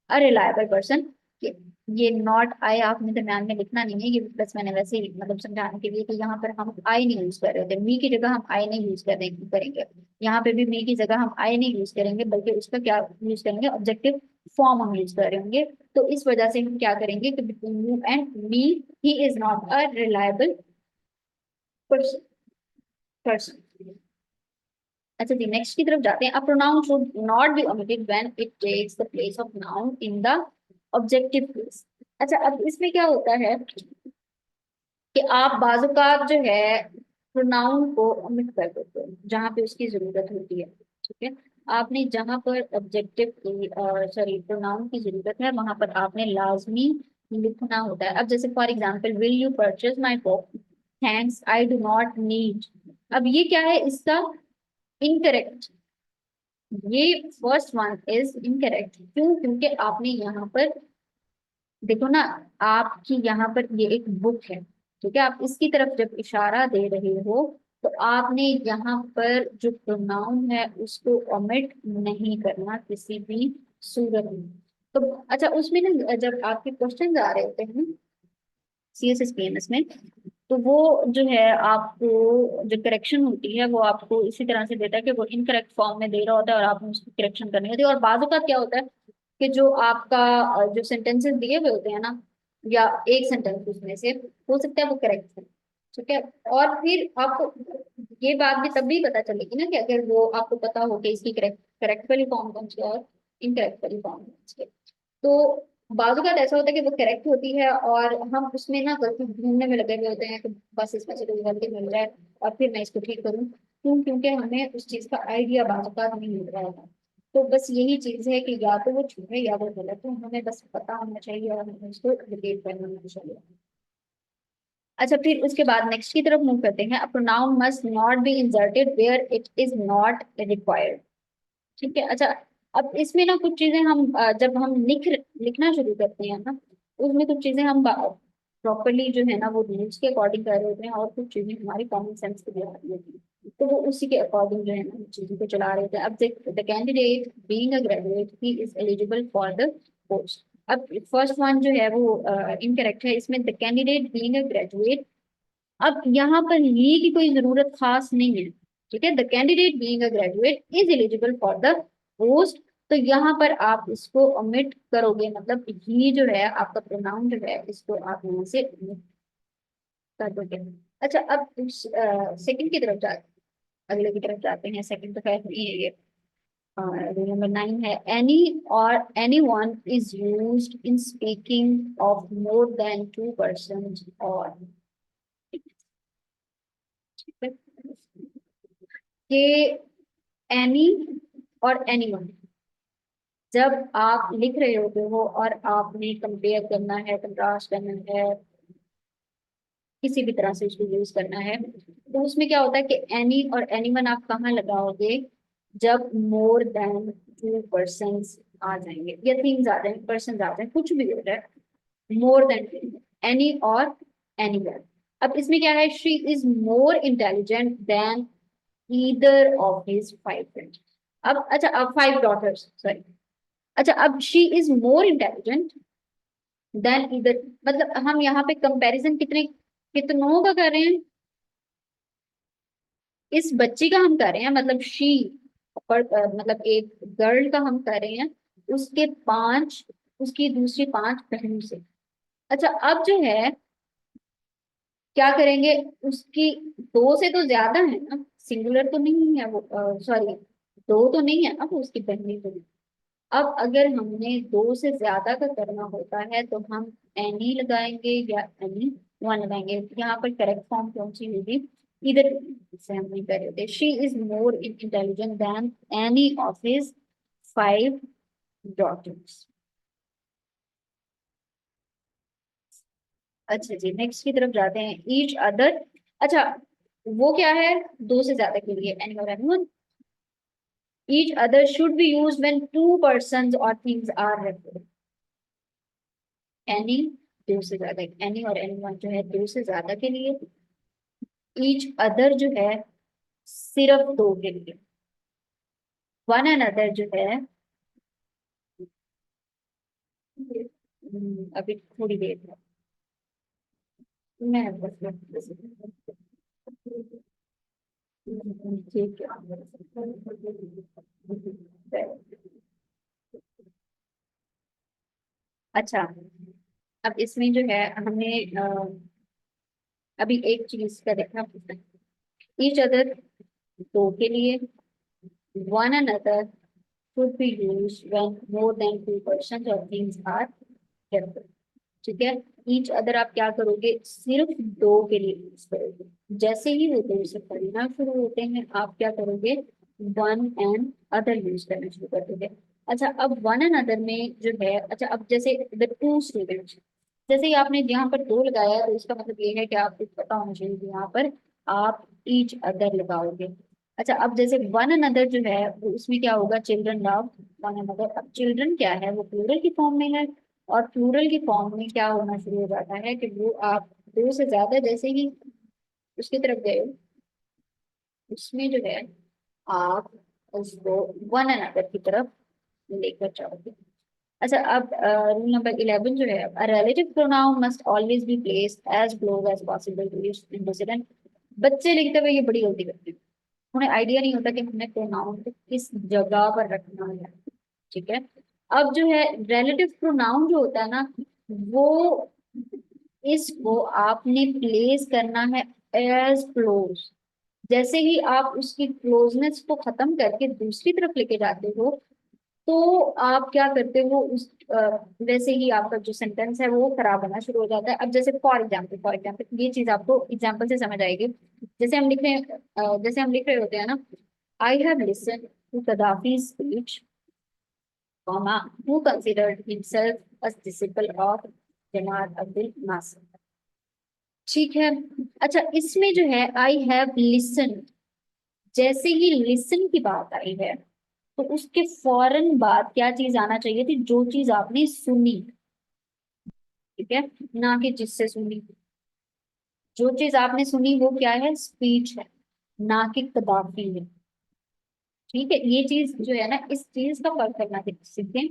a reliable person. कि ये नॉट आई आपने दरम्यान में लिखना नहीं है, ये बस मैंने वैसे ही मतलब समझाने के लिए कि यहाँ पर हम आई नहीं यूज कर रहे होते, मी की जगह हम आई नहीं यूज करेंगे। यहाँ पे भी मी की जगह हम आई नहीं यूज करेंगे, बल्कि उसका क्या यूज करेंगे, ऑब्जेक्टिव फॉर्म हम यूज कर रहे होंगे। तो इस वजह से हम क्या करेंगे कि between you and me he is not a reliable person. अच्छा जी, नेक्स्ट की तरफ जाते हैं। A pronoun should not be omitted when it takes the place of noun in the objective case. अच्छा, अब इसमें क्या होता है कि आप बाजुकात जो है प्रोनाउन को ओमिट कर देते हो जहां पे उसकी जरूरत होती है। ठीक है, आपने जहां पर ऑब्जेक्टिव की सॉरी प्रोनाउन की जरूरत है वहां पर आपने लाजमी लिखना होता है। अब जैसे for example, will you purchase my book, thanks I do not need. अब ये क्या है इसका इनकरेक्ट, ये फर्स्ट वन इज इनकरेक्ट। क्यों? क्योंकि आपने यहाँ पर देखो ना, आपकी यहाँ पर ये एक बुक है, ठीक है, आप इसकी तरफ जब इशारा दे रहे हो तो आपने यहाँ पर जो प्रोनाउन है उसको ओमिट नहीं करना किसी भी सूरत में। तो अच्छा, उसमें ना जब आपके क्वेश्चन आ रहे होते हैं CSS PMS में, तो वो जो है आपको जो करेक्शन होती है वो आपको इसी तरह से देता है कि वो इनकरेक्ट फॉर्म में दे रहा होता है और आपने उसकी करेक्शन करनी होती है। और बाजू का क्या होता है कि जो आपका जो सेंटेंसेस दिए हुए होते हैं ना, या एक सेंटेंस उसमें से हो सकता है वो करेक्ट है। ठीक है, और फिर आपको ये बात भी तब भी पता चलेगी ना कि अगर वो आपको पता हो कि इसकी करेक्ट करेक्ट वाली फॉर्म कौन सी है और इनकरेक्ट वाली फॉर्म कौन सी है। तो बाजू का ऐसा होता है कि वो करेक्ट होती है और हम उसमें ना गलती ढूंढने में लगे हुए होते हैं कि बस इसमें से कोई गलती मिल जाए और फिर मैं इसको ठीक करूँ। क्यों? क्योंकि हमें उस चीज का आइडिया बाजू का नहीं मिल रहा होता। तो बस यही चीज है कि या तो वो ठीक है या वो गलत है, हमें बस पता होना चाहिए और हमें उसको रिलेट करना होना चाहिए। अच्छा, फिर उसके बाद नेक्स्ट की तरफ मूव करते हैं। A pronoun must not be inserted where it is not required. ठीक है, अच्छा, अब इसमें ना कुछ चीजें हम जब हम लिखना शुरू करते हैं ना, उसमें कुछ चीजें हम प्रॉपरली जो है ना वो रूल्स के अकॉर्डिंग कर रहे होते हैं और कुछ चीजें हमारी कॉमन सेंस के लिए आ रही होती हैं, तो वो उसी के अकॉर्डिंग जो है ना चीजों को चला रहे होते हैं। अब the candidate being a graduate he is eligible for the post. अब फर्स्ट वन जो है वो इनकरेक्ट है, इसमें the candidate being a graduate. अब यहाँ पर ये की कोई जरूरत खास नहीं है। ठीक है, the candidate being a graduate is eligible for the post. तो यहाँ पर आप इसको ओमिट करोगे, मतलब ये जो है आपका प्रोनाउन जो है इसको आप यहाँ से omit कर दोगे। अच्छा, अब सेकंड की तरफ जाते, अगले की तरफ जाते हैं। सेकंड तो खैर नहीं है ये। रूल नंबर 9 है, एनी और any one is use in speaking of more than two person और कि एनी और एनी वन जब आप लिख रहे होते हो और आपने कंपेयर करना है, कंट्रास्ट करना है, किसी भी तरह से उसको यूज करना है, तो उसमें क्या होता है कि एनी और एनीवन आप कहाँ लगाओगे? जब मोर देन टू पर्सन आ जाएंगे या थिंग्स आ जाएंगे, पर्सन आ जाए, कुछ भी हो रहा है, मोर देन एनी और एनीवन। अब इसमें क्या है, she is more intelligent then either of his 5 friends. अब अच्छा, अब 5 डॉटर्स सॉरी। अच्छा, अब she is more intelligent then either, मतलब हम यहाँ पे कंपैरिजन कितनों का कर रहे हैं? इस बच्ची का हम कर रहे हैं, मतलब शी पर मतलब एक गर्ल का हम कर रहे हैं, उसके 5, उसकी दूसरी 5 बहनों से। अच्छा, अब जो है क्या करेंगे, उसकी 2 से तो ज्यादा है ना, सिंगुलर तो नहीं है वो, सॉरी 2 तो नहीं है ना वो उसकी बहनें तो। अब अगर हमने 2 से ज्यादा का करना होता है तो हम एनी लगाएंगे या एनी वन लगाएंगे। यहाँ पर करेक्ट फॉर्म कौन सी होगी? इधर से हम नहीं कर रहे थे, she is more intelligent than any of his 5 daughters. अच्छा जी, नेक्स्ट की तरफ जाते हैं। ईच अदर, अच्छा वो क्या है? 2 से ज्यादा के लिए एनी और any. Each other should be use when to persons और थिंग्स आर रेफर्ड। एनी 2 से ज्यादा, एनी और एनी वन जो है 2 से ज्यादा के लिए। ईच अदर जो है सिर्फ 2 के लिए। वन एंड अदर जो है अभी थोड़ी देर में मैं ठीक है। अच्छा, अब इसमें जो है हमने अभी एक चीज का देखा, ईच अदर, दो के लिए, one another should be used when more than two persons or things are present। ठीक है, ईच अदर आप क्या करोगे, सिर्फ दो के लिए यूज करोगे। जैसे ही वो दो से पढ़ना शुरू होते हैं आप क्या करोगे, वन एंड अदर यूज करना शुरू कर दोगे। अच्छा, अब वन एंड अदर में जो है, अच्छा अब जैसे द टू स्टूडेंट्स, जैसे ही आपने यहाँ पर दो लगाया है, तो इसका मतलब ये है कि आपको पता होना चाहिए कि यहाँ पर आप ईच अदर लगाओगे। अच्छा, अब जैसे वन अनदर जो है वो उसमें क्या होगा, चिल्ड्रन लव वन अनदर। अब चिल्ड्रन क्या है, वो प्लूरल की फॉर्म में है, और प्लूरल की फॉर्म में क्या होना शुरू हो जाता है कि वो आप दो से ज्यादा जैसे ही उसकी तरफ गए, उसमें जो है आप उसको वन अनदर की तरफ लेकर जाओगे। अच्छा, अब रूल नंबर 11 जो है, a relative pronoun must always be placed as close as possible to its antecedent. बच्चे लिखते हुए ये बड़ी गलती करते हैं, उन्हें आइडिया नहीं होता कि हमने प्रोनाउन को किस जगह पर रखना है। ठीक है, अब जो है रिलेटिव प्रोनाउन जो होता है ना, वो इसको आपने प्लेस करना है एज क्लोज। जैसे ही आप उसकी क्लोजनेस को खत्म करके दूसरी तरफ लेके जाते हो, तो आप क्या करते हो, उस वैसे ही आपका जो सेंटेंस है वो खराब होना शुरू हो जाता है। अब जैसे फॉर एग्जाम्पल ये चीज आपको एग्जाम्पल से समझ आएगी। जैसे हम लिख रहे होते हैं ना, I have listen to Gaddafi speech, comma, who considered himself a disciple of जमात अब्दुल नासिर। ठीक है, अच्छा इसमें जो है आई हैव लिसन, जैसे ही लिसन की बात आई है, तो उसके फौरन बाद क्या चीज आना चाहिए थी, जो चीज आपने सुनी। ठीक है, ना कि जिससे सुनी। जो चीज आपने सुनी वो क्या है, स्पीच है, ना कि कदाफी है। ठीक है, ये चीज जो है ना, इस चीज का फर्क करना सीखें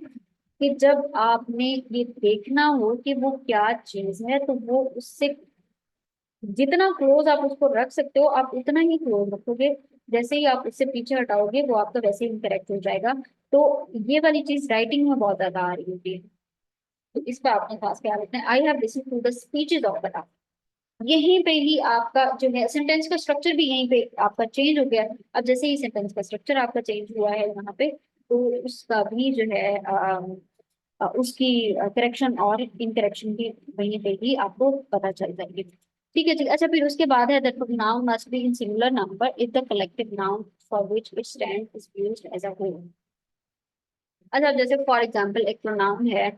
कि जब आपने ये देखना हो कि वो क्या चीज है, तो वो उससे जितना क्लोज आप उसको रख सकते हो आप उतना ही क्लोज रखोगे। जैसे ही आप उससे पीछे हटाओगे वो आपका वैसे ही इनकरेक्ट हो जाएगा। तो ये वाली चीज राइटिंग में बहुत ज्यादा आ रही होती है, तो इस पर आपने खास ख्याल रखना है। I have listen to the speeches of बता, यहीं पे ही आपका जो है सेंटेंस का स्ट्रक्चर भी यहीं पे आपका चेंज हो गया। अब जैसे ही सेंटेंस का स्ट्रक्चर आपका चेंज हुआ है यहाँ पे, तो उसका भी जो है उसकी करेक्शन और इनकरेक्शन की वहीं पे ही आपको पता चल जाएगी। ठीक है, ठीक है। अच्छा, फिर उसके बाद है that noun must be in singular number if the collective noun for which it stand is used as a whole. अच्छा, अब जैसे फॉर एग्जांपल एक प्रोनाउन है,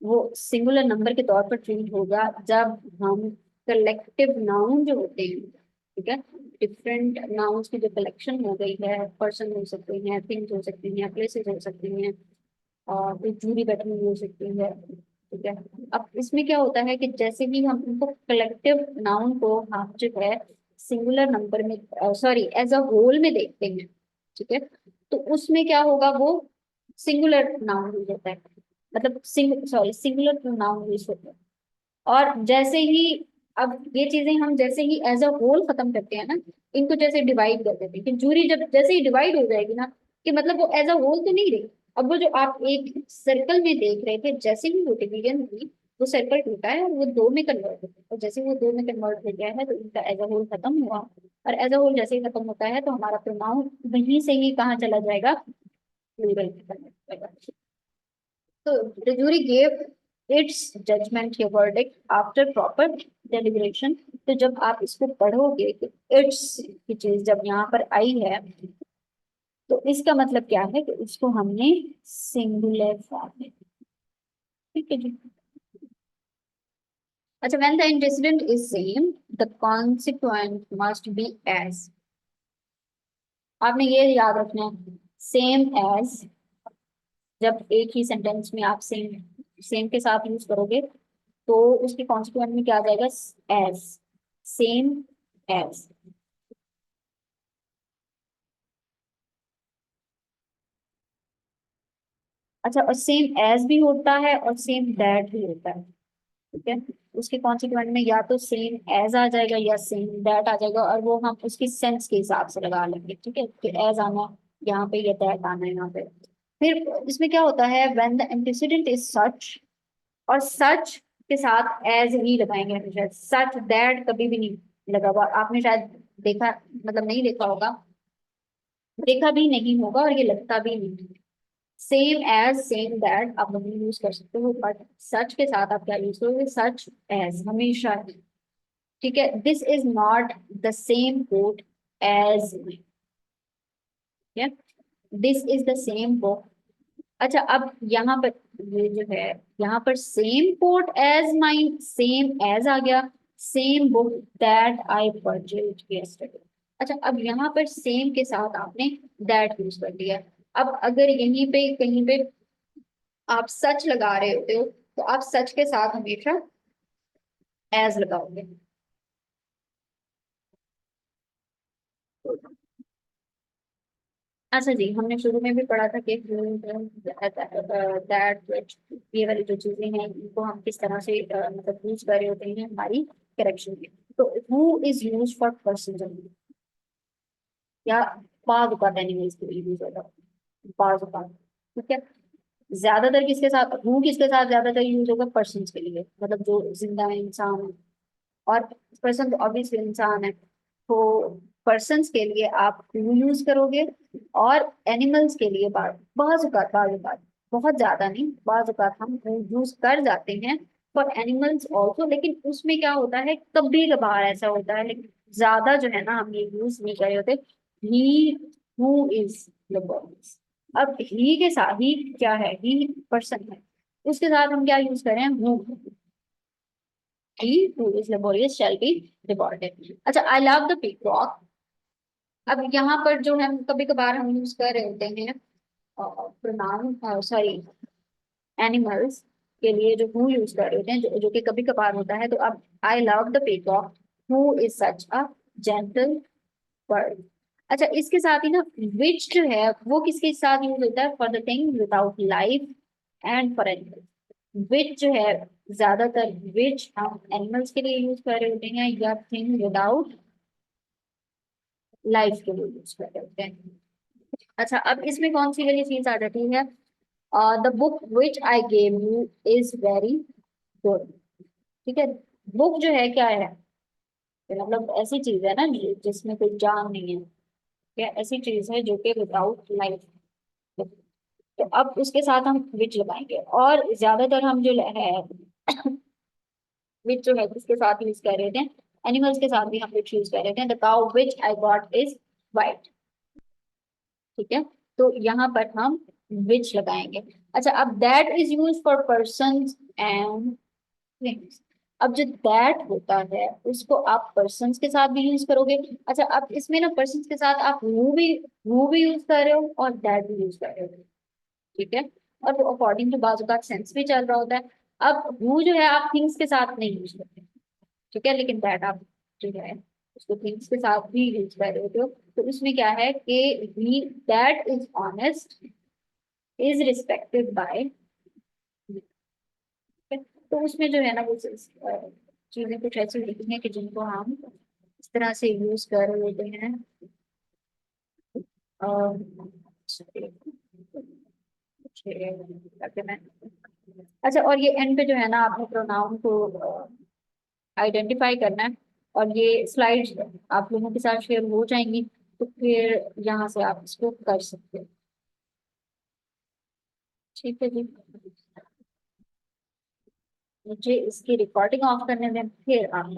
वो सिंगुलर नंबर के तौर पर ट्रीट होगा जब हम कलेक्टिव नाउन जो होते हैं, ठीक है, डिफरेंट नाउन्स की जो कलेक्शन हो गई है, पर्सन हो सकते हैं, थिंग्स हो सकती हैं, प्लेसेस हो सकती हैं, और कोई जूरी बैठी हुई हो सकती है। ठीक है, अब इसमें क्या होता है कि जैसे ही हम उनको कलेक्टिव नाउन को हम जो है सिंगुलर नंबर में, सॉरी एज अ होल में देखते हैं, ठीक है, तो उसमें क्या होगा, वो सिंगुलर नाउन यूज होता है, मतलब सिंगुलर प्रोनाउन यूज होता है। और जैसे ही, अब ये चीजें हम जैसे ही एज अ होल खत्म करते हैं ना, इनको जैसे डिवाइड कर देते हैं कि जूरी जब जैसे ही डिवाइड हो जाएगी ना, कि मतलब वो एज अ होल तो नहीं रही। अब वो जो आप एक सर्कल में देख रहे थे, जैसे ही वो डिवीजन हुई, वो सर्कल टूटा है और वो दो में कन्वर्ट हो गया, और जैसे वो दो में कन्वर्ट हो गया है तो इनका एज अ होल खत्म हुआ। और एज अ होल जैसे ही खत्म होता है तो हमारा प्रोनाउन वहीं से ही कहाँ चला जाएगा, प्लूरल में convert हो जाएगा। So the jury gave its judgment या verdict after proper deliberation। तो जब आप इसको पढ़ोगे कि इट्स की चीज जब यहाँ पर आई है, तो इसका मतलब क्या है कि इसको हमने सिंगुलर फॉर्म में, ठीक है जी। अच्छा, when the antecedent is same the consequent must be as। आपने ये याद रखना है, सेम एज, जब एक ही सेंटेंस में आप सेम सेम के साथ यूज करोगे, तो उसके कॉन्सिक्वेंट में क्या आ जाएगा, एज, सेम एज। अच्छा, और सेम एज भी होता है और सेम दैट भी होता है। ठीक है, उसके कॉन्सिक्वेंट में या तो सेम एज आ जाएगा या सेम दैट आ जाएगा, और वो हम उसकी सेंस के हिसाब से लगा लेंगे। ठीक है, कि एज आना यहाँ पे या दैट आना है यहाँ पे। फिर इसमें क्या होता है, when the antecedent is such, और सच के साथ एज ही लगाएंगे हमेशा। सच दैट कभी भी नहीं लगा हुआ, आपने शायद देखा, मतलब नहीं देखा होगा, देखा भी नहीं होगा, और ये लगता भी नहीं। सेम एज सेम दैट आप लोग यूज कर सकते हो, बट सच के साथ आप क्या यूज करोगे, सच एज हमेशा। ठीक है, this is not the same coat as, ठीक है, this is the same book. अच्छा, अब यहाँ पर ये जो है, यहाँ पर same coat as mine, same as आ गया, same book that I purchased yesterday. अच्छा, अब यहाँ पर सेम के साथ आपने दैट यूज कर दिया। अब अगर यहीं पे कहीं पे आप सच लगा रहे होते हो, तो आप सच के साथ हमेशा एज लगाओगे। अच्छा जी, हमने शुरू में भी पढ़ा था कि दैट, ये वाली जो चीजें हैं इनको हम किस तरह से मतलब यूज कर रहे होते हैं हमारी करेक्शन में। तो who is use for person, या बाज औकात एनिमल्स के लिए यूज होता है, बाज औकात। ठीक है, ज्यादातर किसके साथ, हु किसके साथ ज्यादातर यूज होगा, पर्सन के लिए, मतलब जो जिंदा है, इंसान है। और पर्सन तो ऑब्वियसली इंसान है, तो पर्सन्स के लिए आप यू यूज करोगे, और एनिमल्स के लिए बाज औकात बहुत ज्यादा नहीं, बाज औकात हम यूज कर जाते हैं फॉर एनिमल्स ऑल्सो, लेकिन उसमें क्या होता है, कभी कभार ऐसा होता है, लेकिन ज्यादा जो है ना हम ये यूज नहीं कर रहे होते। ही हु इज लेबोरियस, अब ही के साथ, ही क्या है, ही पर्सन है, उसके साथ हम क्या यूज करें, who. He who is laborious shall be rewarded. अच्छा, I love the peacock। अब यहाँ पर जो है कभी कभार हम यूज कर रहे होते हैं प्रोनाउन, सॉरी, एनिमल्स के लिए जो हु यूज कर रहे होते हैं, जो कि कभी कभार होता है। तो अब I love the peacock who is such a gentle bird. अच्छा, इसके साथ ही ना विच जो है वो किसके साथ यूज होता है, for the thing without life and for animal. Which जो है, ज्यादातर विच हम एनिमल्स के लिए यूज कर रहे होते हैं, या थिंग विदाउट लाइफ के लिए यूज कर रहे होते हैं। अच्छा, अब इसमें कौन सी वाली चीज आ जाती है, the book which I gave you is very good. ठीक है, बुक जो है क्या है, मतलब ऐसी चीज है ना जिसमें कोई जान नहीं है, क्या ऐसी चीज है जो कि विदाउट लाइफ। तो अब उसके साथ हम विच लगाएंगे, और ज्यादातर हम जो है विच जो है किसके साथ यूज कर रहे थे, एनिमल्स के साथ भी हम विच यूज कर रहे थे। The cow which I got is white. ठीक है, तो यहाँ पर हम विच लगाएंगे। अच्छा, अब that is use for person and things. अब जो दैट होता है उसको आप पर्सन्स के साथ भी यूज करोगे। अच्छा, अब इसमें ना पर्सन्स के साथ आप वो भी यूज कर रहे हो और दैट भी यूज कर रहे हो। ठीक है, और वो अकॉर्डिंग टू बाजू का सेंस भी चल रहा होता है। अब वो जो है आप थिंग्स के साथ नहीं यूज करते। ठीक है, लेकिन दैट आप जो है उसको थिंग्स के साथ भी यूज कर रहे हो। तो उसमें क्या है कि he that is honest is respected by, तो उसमें जो है ना वो चीजें कुछ ऐसी लिखी हैं कि जिनको हम इस तरह से यूज कर रहे होते हैं। ताकि मैं, अच्छा, और ये एंड पे जो है ना आपने प्रोनाउन को आइडेंटिफाई करना है, और ये स्लाइड्स आप लोगों के साथ शेयर हो जाएंगी, तो फिर यहाँ से आप इसको कर सकते हो। ठीक है जी, मुझे इसकी रिकॉर्डिंग ऑफ करने में फिर आप